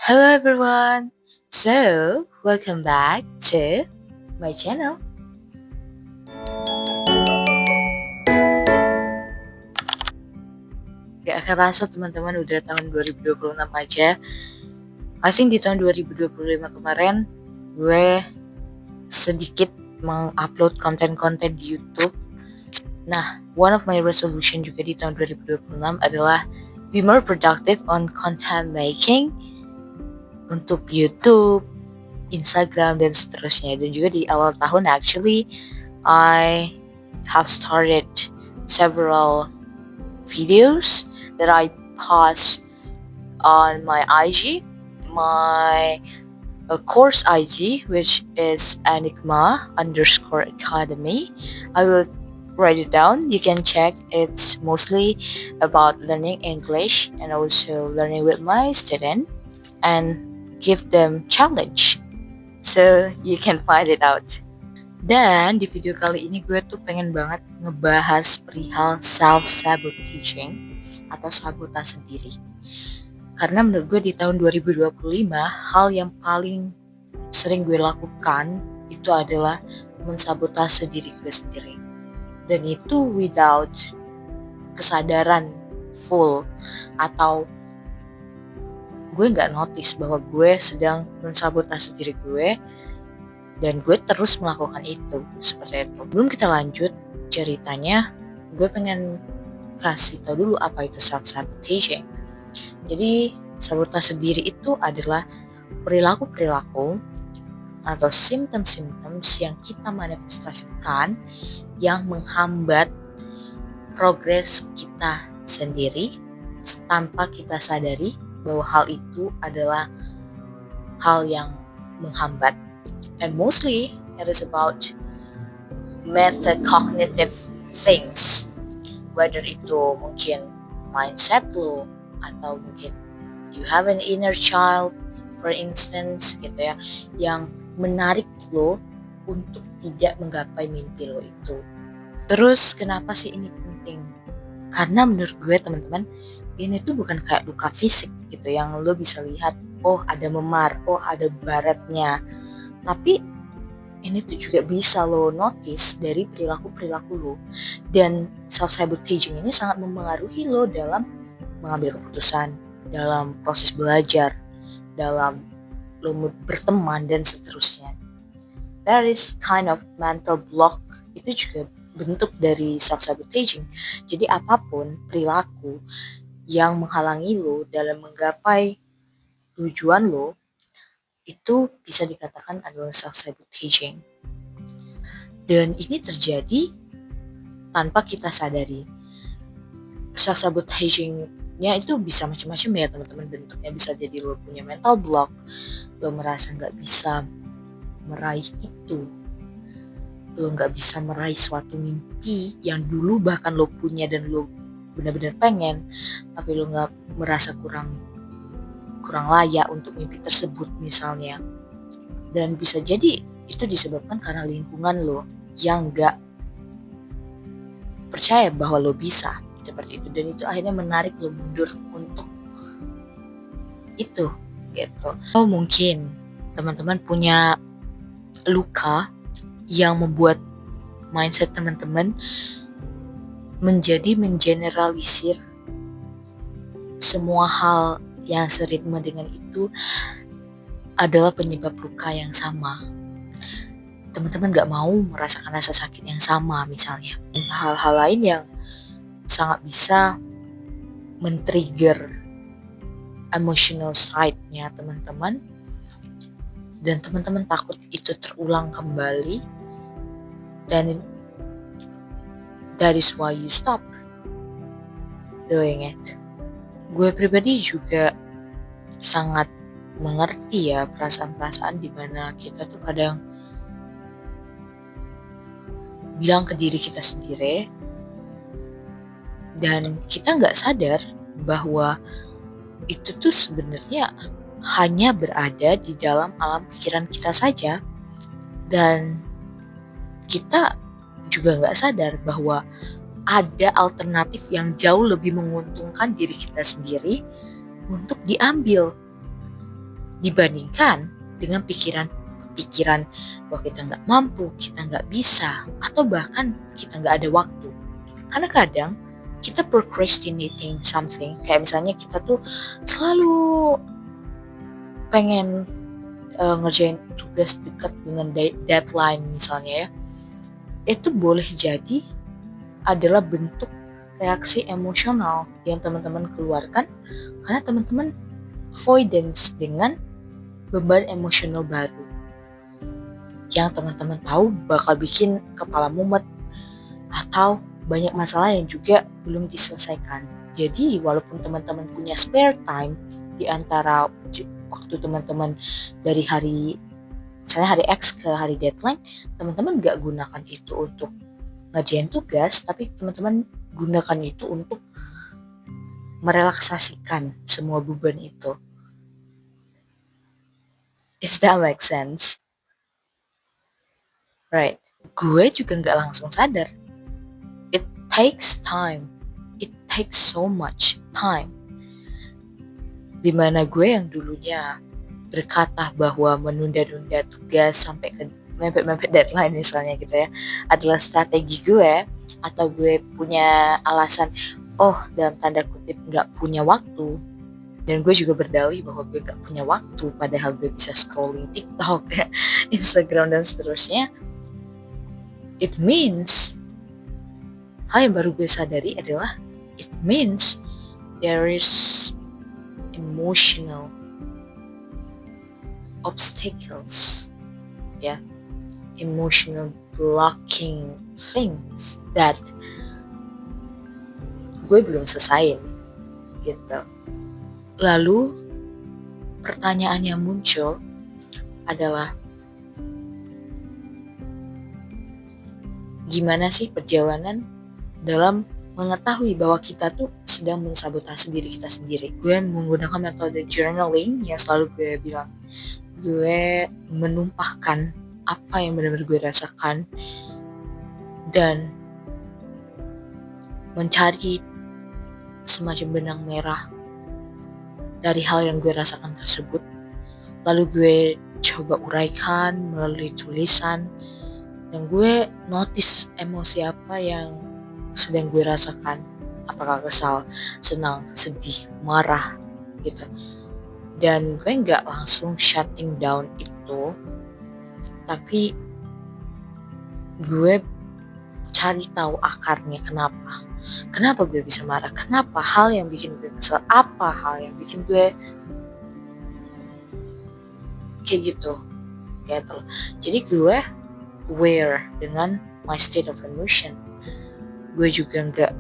Hello everyone. So, welcome back to my channel. Gak kerasa teman-teman udah tahun 2026 aja. I think di tahun 2025 kemarin gue sedikit mengupload konten-konten di YouTube. Nah, one of my resolution juga di tahun 2026 adalah be more productive on content making untuk YouTube, Instagram, dan seterusnya. Dan juga di awal tahun actually I have started several videos that I post on my IG, my course IG, which is Enigma_Academy. I will write it down. You can check. It's mostly about learning English and also learning with my student and give them challenge. So you can find it out. Dan di video kali ini gue tuh pengen banget ngebahas perihal self-sabotaging atau sabotase sendiri. Karena menurut gue di tahun 2025, hal yang paling sering gue lakukan itu adalah mensabotase diri gue sendiri. Dan itu without kesadaran full atau gue gak notice bahwa gue sedang mensabotase diri gue dan gue terus melakukan itu seperti itu. Sebelum kita lanjut ceritanya, gue pengen kasih tau dulu apa itu self-sabotaging. Jadi sabotase diri itu adalah perilaku-perilaku atau simptom-simptom yang kita manifestasikan yang menghambat progres kita sendiri tanpa kita sadari bahwa hal itu adalah hal yang menghambat. And mostly it is about method cognitive things, whether itu mungkin mindset lo atau mungkin you have an inner child for instance gitu ya, yang menarik lo untuk tidak menggapai mimpi lo itu. Terus kenapa sih ini penting? Karena menurut gue teman-teman, ini tuh bukan kayak luka fisik gitu yang lo bisa lihat, oh ada memar, oh ada baretnya. Tapi ini tuh juga bisa lo notice dari perilaku-perilaku lo. Dan self-sabotaging ini sangat mempengaruhi lo dalam mengambil keputusan, dalam proses belajar, dalam lo berteman, dan seterusnya. That is kind of mental block. Itu juga bentuk dari self-sabotaging. Jadi apapun perilaku yang menghalangi lo dalam menggapai tujuan lo, itu bisa dikatakan adalah self-sabotaging. Dan ini terjadi tanpa kita sadari. Self-sabotagingnya itu bisa macam-macam ya teman-teman bentuknya. Bisa jadi lo punya mental block, lo merasa gak bisa meraih itu, lo gak bisa meraih suatu mimpi yang dulu bahkan lo punya dan lo benar-benar pengen, tapi lo gak merasa kurang layak untuk mimpi tersebut misalnya. Dan bisa jadi itu disebabkan karena lingkungan lo yang gak percaya bahwa lo bisa seperti itu, dan itu akhirnya menarik lo mundur untuk itu gitu. Atau mungkin teman-teman punya luka yang membuat mindset teman-teman menjadi mengeneralisir semua hal yang seritme dengan itu adalah penyebab luka yang sama. Teman-teman gak mau merasakan rasa sakit yang sama misalnya. Hal-hal lain yang sangat bisa men-trigger emotional side-nya teman-teman. Dan teman-teman takut itu terulang kembali. Dan that is why you stop doing it. Gue pribadi juga sangat mengerti ya perasaan-perasaan di mana kita tuh kadang bilang ke diri kita sendiri dan kita nggak sadar bahwa itu tuh sebenarnya hanya berada di dalam alam pikiran kita saja, dan kita juga nggak sadar bahwa ada alternatif yang jauh lebih menguntungkan diri kita sendiri untuk diambil. dibandingkan dengan pikiran bahwa kita nggak mampu, kita nggak bisa, atau bahkan kita nggak ada waktu. Karena kadang kita procrastinating something, kayak misalnya kita tuh selalu pengen ngerjain tugas dekat dengan deadline misalnya ya, itu boleh jadi adalah bentuk reaksi emosional yang teman-teman keluarkan karena teman-teman avoidance dengan beban emosional baru yang teman-teman tahu bakal bikin kepala mumet atau banyak masalah yang juga belum diselesaikan. Jadi walaupun teman-teman punya spare time di antara waktu teman-teman dari misalnya hari X ke hari deadline, teman-teman gak gunakan itu untuk ngerjain tugas, tapi teman-teman gunakan itu untuk merelaksasikan semua beban itu. If that makes sense. Right. Gue juga gak langsung sadar. It takes time. It takes so much time. Dimana gue yang dulunya berkata bahwa menunda-nunda tugas sampai ke mepet-mepet deadline misalnya gitu ya adalah strategi gue, atau gue punya alasan dalam tanda kutip gak punya waktu, dan gue juga berdalih bahwa gue gak punya waktu padahal gue bisa scrolling TikTok, Instagram dan seterusnya. It means, hal yang baru gue sadari adalah it means there is emotional obstacles, emotional blocking things that gue belum selesai gitu. Lalu pertanyaan yang muncul adalah gimana sih perjalanan dalam mengetahui bahwa kita tuh sedang mensabotase diri kita sendiri. Gue menggunakan metode journaling yang selalu gue bilang. Gue menumpahkan apa yang benar-benar gue rasakan dan mencari semacam benang merah dari hal yang gue rasakan tersebut. Lalu gue coba uraikan melalui tulisan, dan gue notice emosi apa yang sedang gue rasakan, apakah kesal, senang, sedih, marah gitu. Dan gue gak langsung shutting down itu, tapi gue cari tahu akarnya kenapa gue bisa marah, kenapa hal yang bikin gue kesel, apa hal yang bikin gue kayak gitu. Jadi gue aware dengan my state of emotion. Gue juga gak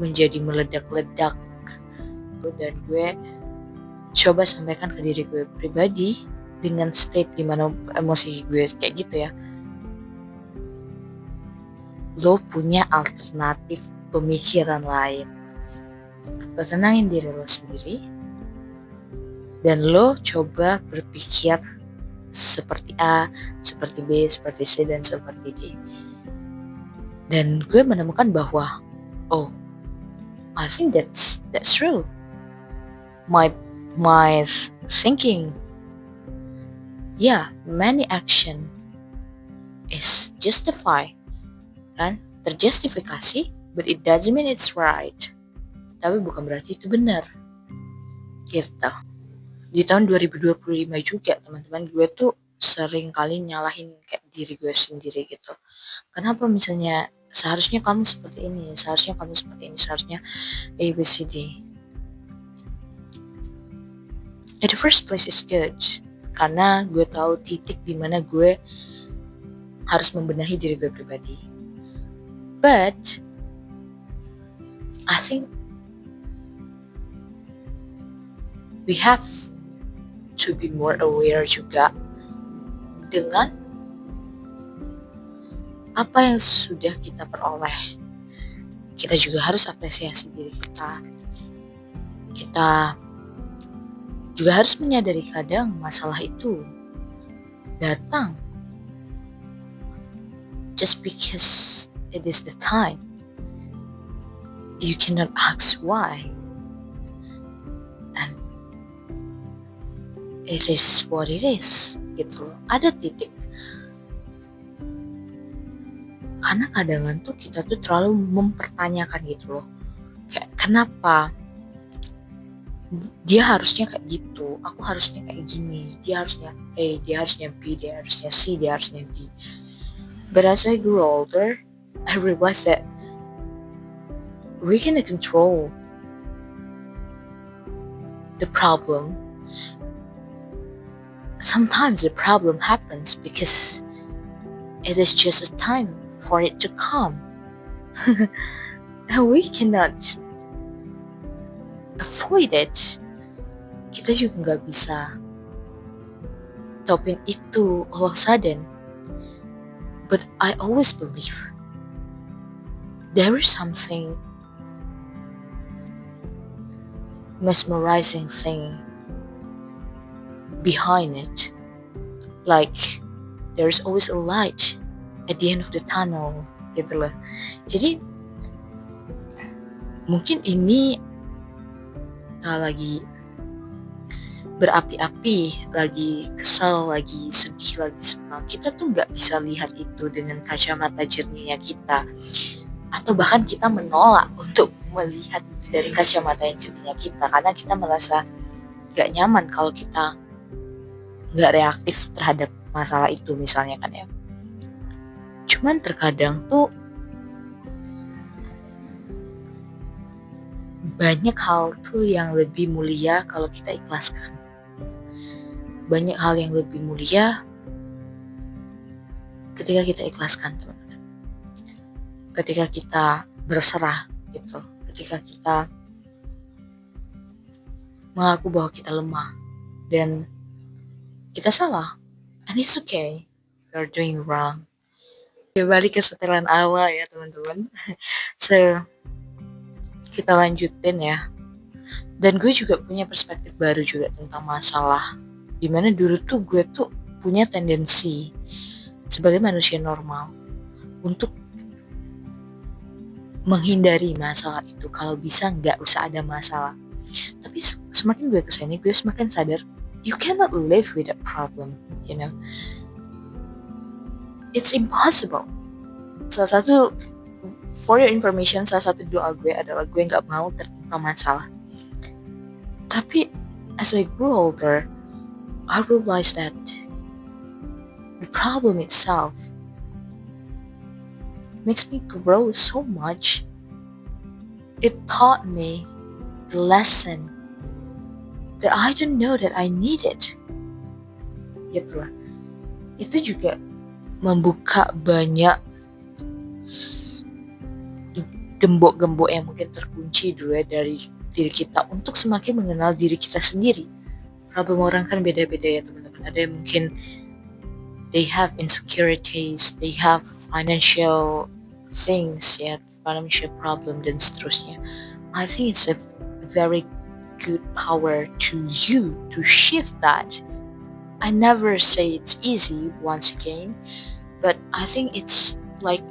menjadi meledak-ledak, dan gue coba sampaikan ke diri gue pribadi dengan state dimana emosi gue kayak gitu ya. Lo punya alternatif pemikiran lain. Lo tenangin diri lo sendiri, dan lo coba berpikir seperti A, seperti B, seperti C, dan seperti D. Dan gue menemukan bahwa I think that's true. My thinking, many action is justified, kan? Terjustifikasi, but it doesn't mean it's right. Tapi bukan berarti itu benar. Gitu. Di tahun 2025 juga, teman-teman, gue tuh sering kali nyalahin kayak diri gue sendiri gitu. Kenapa misalnya seharusnya kamu seperti ini, seharusnya kamu seperti ini, seharusnya ABCD. In the first place is good, karena gue tahu titik dimana gue harus membenahi diri gue pribadi. But I think we have to be more aware juga dengan apa yang sudah kita peroleh. Kita juga harus apresiasi diri kita. Kita juga harus menyadari kadang masalah itu datang just because it is the time. You cannot ask why. And it is what it is gitu loh. Ada titik. Karena kadang tuh kita tuh terlalu mempertanyakan gitu loh. Kayak kenapa dia harusnya kayak gitu, aku harusnya kayak gini, dia harusnya A, dia harusnya B, dia harusnya C, dia harusnya D. But as I grew older, I realized that we can control the problem. Sometimes the problem happens because it is just a time for it to come. And we cannot avoid it. Kita juga nggak bisa stopin itu all of a sudden. But I always believe there is something mesmerizing thing behind it. Like there is always a light at the end of the tunnel gitu loh. Jadi mungkin ini lagi berapi-api, lagi kesal, lagi sedih, lagi senang, kita tuh nggak bisa lihat itu dengan kacamata jernihnya kita, atau bahkan kita menolak untuk melihat itu dari kacamata yang jernihnya kita, karena kita merasa nggak nyaman kalau kita nggak reaktif terhadap masalah itu misalnya kan ya. Cuman terkadang tuh banyak hal tuh yang lebih mulia kalau kita ikhlaskan. Banyak hal yang lebih mulia ketika kita ikhlaskan, teman-teman. Ketika kita berserah gitu. Ketika kita mengaku bahwa kita lemah dan kita salah. And it's okay. You're doing wrong. Balik ke setelan awal ya, teman-teman. So, kita lanjutin ya. Dan gue juga punya perspektif baru juga tentang masalah. Dimana dulu tuh gue tuh punya tendensi sebagai manusia normal untuk menghindari masalah itu. Kalau bisa nggak usah ada masalah. Tapi semakin gue kesini, gue semakin sadar you cannot live with a problem, you know. It's impossible. Salah satu, for your information, salah satu doa gue adalah gue nggak mau tertimpa masalah. Tapi as I grew older, I realized that the problem itself makes me grow so much. It taught me the lesson that I don't know that I needed. Gitu lah. Itu juga membuka banyak gembok-gembok yang mungkin terkunci dulu ya dari diri kita untuk semakin mengenal diri kita sendiri. Problem orang kan beda-beda ya teman-teman. Ada yang mungkin they have insecurities, they have financial things ya, financial problem dan seterusnya. I think it's a very good power to you to shift that. I never say it's easy once again, but I think it's like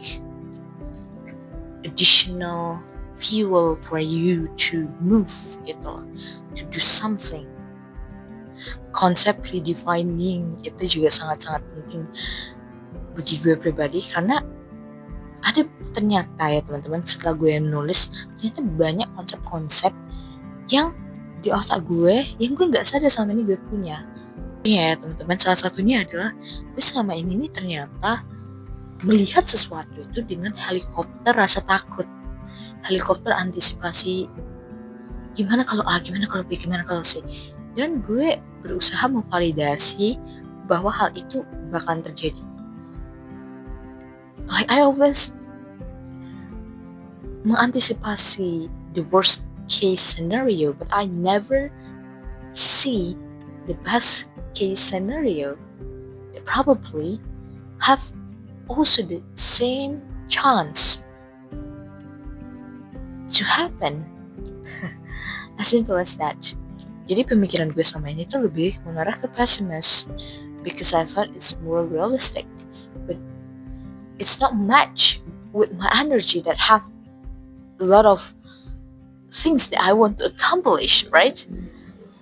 additional fuel for you to move gitu, to do something. Konsep redefining itu juga sangat-sangat penting bagi gue pribadi, karena ada ternyata ya teman-teman, setelah gue nulis ternyata banyak konsep-konsep yang di otak gue yang gue nggak sadar selama ini gue punya ya teman-teman. Salah satunya adalah gue selama ini nih ternyata melihat sesuatu itu dengan helikopter rasa takut, helikopter antisipasi, gimana kalau A, gimana kalau B, gimana kalau C. Dan gue berusaha memvalidasi bahwa hal itu bakalan terjadi. Like I always mengantisipasi the worst case scenario, but I never see the best case scenario that probably have also the same chance to happen. As simple as that. Jadi pemikiran gue selama ini tuh lebih mengarah ke pesimis, because I thought it's more realistic, but it's not match with my energy that have a lot of things that I want to accomplish, right?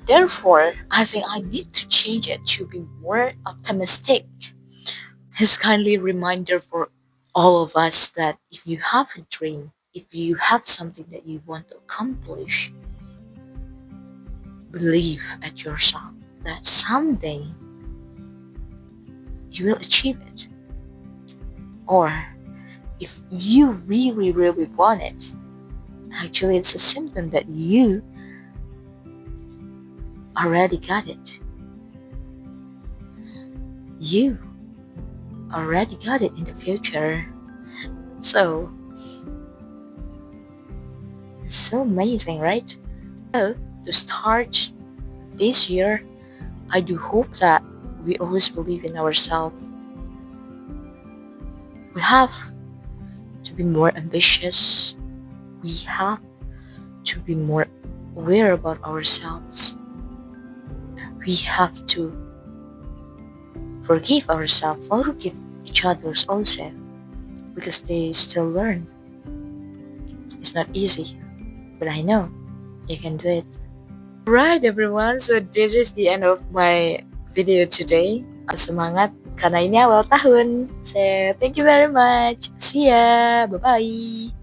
Therefore, I think I need to change it to be more optimistic. His kindly reminder for all of us that if you have a dream, if you have something that you want to accomplish, believe at yourself that someday you will achieve it. Or if you really, really want it, actually it's a symptom that you already got it. You already got it in the future. So, it's so amazing, right? So, to start this year, I do hope that we always believe in ourselves. We have to be more ambitious. We have to be more aware about ourselves. We have to forgive ourselves, forgive each others also, because they still learn. It's not easy, but I know you can do it. Right, everyone, so this is the end of my video today. Semangat karena ini awal tahun. So thank you very much. See ya. Bye bye.